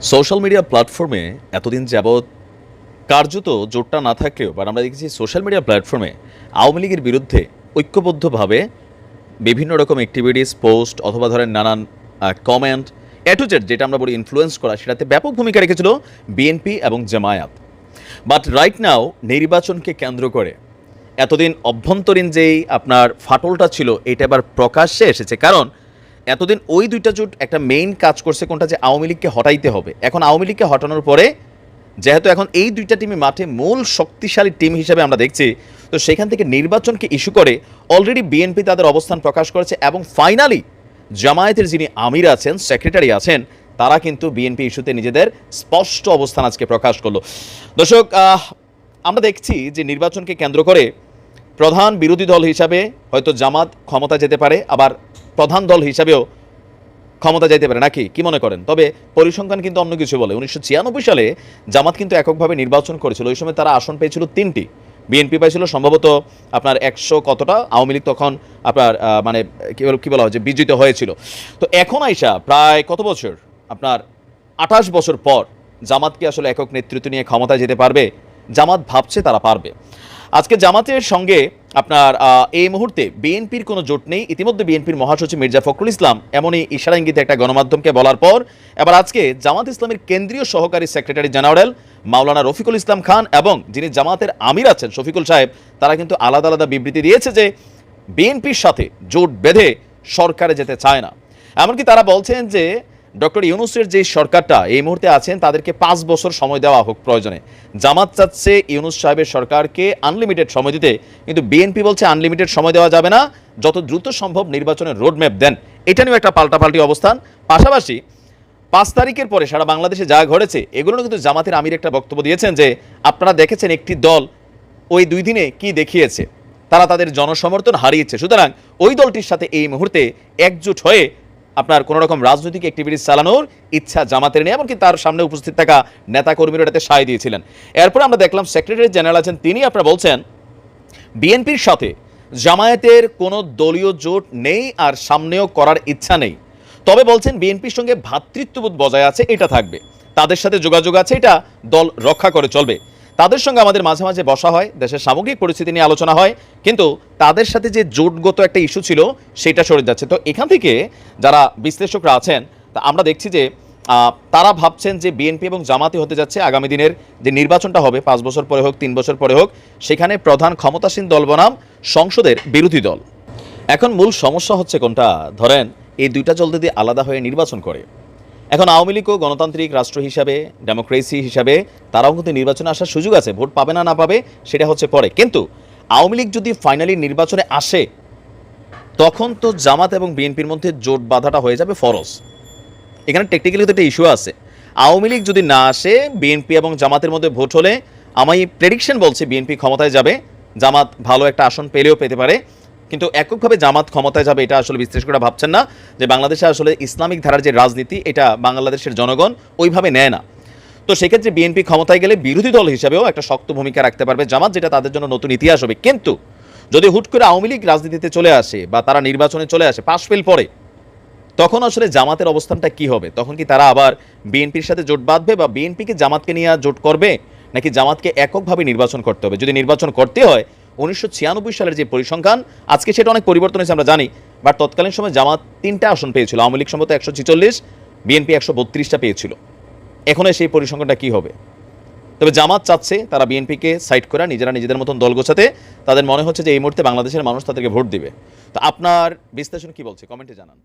Social media প্ল্যাটফর্মে এতদিন যাবৎ কার্যত জোটটা না থাকলেও আমরা দেখেছি সোশ্যাল মিডিয়া প্ল্যাটফর্মে আওয়ামী লীগের বিরুদ্ধে ঐক্যবদ্ধভাবে বিভিন্ন রকম অ্যাক্টিভিটিস পোস্ট অথবা ধরেন নানান কমেন্ট টু জেড যেটা আমরা বলি ইনফ্লুয়েন্স করা, সেটাতে ব্যাপক ভূমিকা রেখেছিল বিএনপি এবং জামায়াত। বাট রাইট নাও নির্বাচনকে কেন্দ্র করে এতদিন অভ্যন্তরীণ যেই আপনার ফাটলটা ছিল এটা এবার প্রকাশ্যে এসেছে। কারণ এতদিন ওই দুইটা জোট একটা মেইন কাজ করছে কোনটা, যে আওয়ামী লীগকে হটাইতে হবে। এখন আওয়ামী লীগকে হটানোর পরে যেহেতু এখন এই দুইটা টিমই মাঠে মূল শক্তিশালী টিম হিসেবে আমরা দেখছি, তো সেখান থেকে নির্বাচনকে ইস্যু করে অলরেডি বিএনপি তাদের অবস্থান প্রকাশ করেছে এবং ফাইনালি জামায়াতের যিনি আমির আছেন, সেক্রেটারি আছেন, তারা কিন্তু বিএনপি ইস্যুতে নিজেদের স্পষ্ট অবস্থান আজকে প্রকাশ করলো। দর্শক, আমরা দেখছি যে নির্বাচনকে কেন্দ্র করে প্রধান বিরোধী দল হিসাবে হয়তো জামাত ক্ষমতা যেতে পারে, আবার প্রধান দল হিসাবেও ক্ষমতা যাইতে পারে, নাকি কি মনে করেন? তবে পরিসংখ্যান কিন্তু অন্য কিছু বলে। 1996 সালে জামাত কিন্তু এককভাবে নির্বাচন করেছিল। ওই সময় তারা আসন পেয়েছিল 3টি, বিএনপি পাইছিল সম্ভবত আপনার 100 কতটা, আওয়ামী লীগ তখন আপনার মানে কি বলা হয় যে বিজিত হয়েছিল। তো এখন আইসা প্রায় কত বছর, আপনার 28 বছর পর জামাত কি আসলে একক নেতৃত্ব নিয়ে ক্ষমতায় যেতে পারবে? জামাত ভাবছে তারা পারবে। আজকে জামাতের সঙ্গে আপনার এই মুহূর্তে বিএনপির কোনো জোট নেই। ইতিমধ্যে বিএনপির মহাসচিব মির্জা ফখরুল ইসলাম এমনই ইশারা ইঙ্গিতে একটা গণমাধ্যমকে বলার পর এবার আজকে জামাত ইসলামের কেন্দ্রীয় সহকারী সেক্রেটারি জেনারেল মাওলানা রফিকুল ইসলাম খান এবং যিনি জামাতের আমির আছেন শফিকুল সাহেব, তারা কিন্তু আলাদা আলাদা বিবৃতি দিয়েছে যে বিএনপির সাথে জোট বেঁধে সরকারে যেতে চায় না। এমনকি তারা বলছেন যে ডক্টর ইউনূসের যে সরকারটা এই মুহূর্তে আছেন তাদেরকে 5 বছর সময় দেওয়া হোক প্রয়োজনে। জামাত চাচ্ছে ইউনূস সাহেবের সরকারকে আনলিমিটেড সময় দিতে, কিন্তু বিএনপি বলছে আনলিমিটেড সময় দেওয়া যাবে না, যত দ্রুত সম্ভব নির্বাচনের রোডম্যাপ দেন। এটা নিয়েও একটা পাল্টাপাল্টি অবস্থান। পাশাপাশি 5 তারিখের পরে সারা বাংলাদেশে যা ঘটেছে এগুলো কিন্তু জামাতের আমির একটা বক্তব্য দিয়েছেন যে আপনারা দেখেছেন একটি দল ওই 2 দিনে কি দেখিয়েছে, তারা তাদের জনসমর্থন হারিয়েছে, সুতরাং ওই দলটির সাথে এই মুহূর্তে একজোট হয়ে আপনার কোনো রকম রাজনৈতিক অ্যাক্টিভিটিস চালানোর ইচ্ছা জামাতের নেই। এমনকি তার সামনে উপস্থিত থাকা নেতাকর্মীরা এটাতে সায় দিয়েছিলেন। এরপরে আমরা দেখলাম সেক্রেটারি জেনারেল আছেন, তিনি আপনারা বলছেন বিএনপির সাথে জামায়াতের কোনো দলীয় জোট নেই আর সামনেও করার ইচ্ছা নেই। তবে বলছেন বিএনপির সঙ্গে ভ্রাতৃত্ববোধ বজায় আছে, এটা থাকবে, তাদের সাথে যোগাযোগ আছে, এটা দল রক্ষা করে চলবে। তাদের সঙ্গে আমাদের মাঝে মাঝে বসা হয়, দেশের সামগ্রিক পরিস্থিতি নিয়ে আলোচনা হয়, কিন্তু তাদের সাথে যে জোটগত একটা ইস্যু ছিল সেটা সরে যাচ্ছে। তো এখান থেকে যারা বিশ্লেষকরা আছেন তা আমরা দেখছি যে তারা ভাবছেন যে বিএনপি এবং জামাতে হতে যাচ্ছে আগামী দিনের যে নির্বাচনটা হবে 5 বছর পরে হোক 3 বছর পরে হোক, সেখানে প্রধান ক্ষমতাসীন দল বনাম সংসদের বিরোধী দল। এখন মূল সমস্যা হচ্ছে কোনটা, ধরেন এই দুইটা দল যদি আলাদা হয়ে নির্বাচন করে, এখন আওয়ামী লীগও গণতান্ত্রিক রাষ্ট্র হিসাবে, ডেমোক্রেসি হিসাবে তারাও কিন্তু নির্বাচনে আসার সুযোগ আছে, ভোট পাবে না পাবে সেটা হচ্ছে পরে। কিন্তু আওয়ামী লীগ যদি ফাইনালি নির্বাচনে আসে তখন তো জামাত এবং বিএনপির মধ্যে জোট বাঁধাটা হয়ে যাবে ফরজ। এখানে টেকনিক্যালি তো একটা ইস্যু আছে। আওয়ামী লীগ যদি না আসে, বিএনপি এবং জামাতের মধ্যে ভোট হলে আমি প্রেডিকশন বলছি বিএনপি ক্ষমতায় যাবে, জামাত ভালো একটা আসন পেলেও পেতে পারে। কিন্তু এককভাবে জামাত ক্ষমতায় যাবে এটা আসলে বিশ্লেষকরা ভাবছেন না, যে বাংলাদেশে আসলে ইসলামিক ধারার যে রাজনীতি এটা বাংলাদেশের জনগণ ওইভাবে নেয় না। তো সেক্ষেত্রে বিএনপি ক্ষমতায় গেলে বিরোধী দল হিসেবেও একটা শক্ত ভূমিকা রাখতে পারবে জামাত, যেটা তাদের জন্য নতুন ইতিহাস হবে। কিন্তু যদি হুট করে আওয়ামী লীগ রাজনীতিতে চলে আসে বা তারা নির্বাচনে চলে আসে, পাশ ফেল পরে, তখন আসলে জামাতের অবস্থানটা কি হবে? তখন কি তারা আবার বিএনপির সাথে জোট বাঁধবে বা বিএনপিকে জামাতকে নিয়ে জোট করবে, নাকি জামাতকে এককভাবে নির্বাচন করতে হবে? যদি নির্বাচন করতে হয় 1996 সালের যে পরিসংখ্যান, আজকে সেটা অনেক পরিবর্তন হয়েছে আমরা জানি, বাট তৎকালীন সময় জামাত 3টা আসন পেয়েছিল, আওয়ামী লীগ সম্ভবত 146, বিএনপি 132টা পেয়েছিল। এখন সেই পরিসংখ্যানটা কি হবে? তবে জামাত চাচ্ছে তারা বিএনপিকে সাইড করে নিজেরা নিজেদের মতন দল গোছাতে, তাদের মনে হচ্ছে যে এই মুহূর্তে বাংলাদেশের মানুষ তাদেরকে ভোট দিবে। তো আপনার বিশ্লেষণ কি বলছে, কমেন্টে জানান।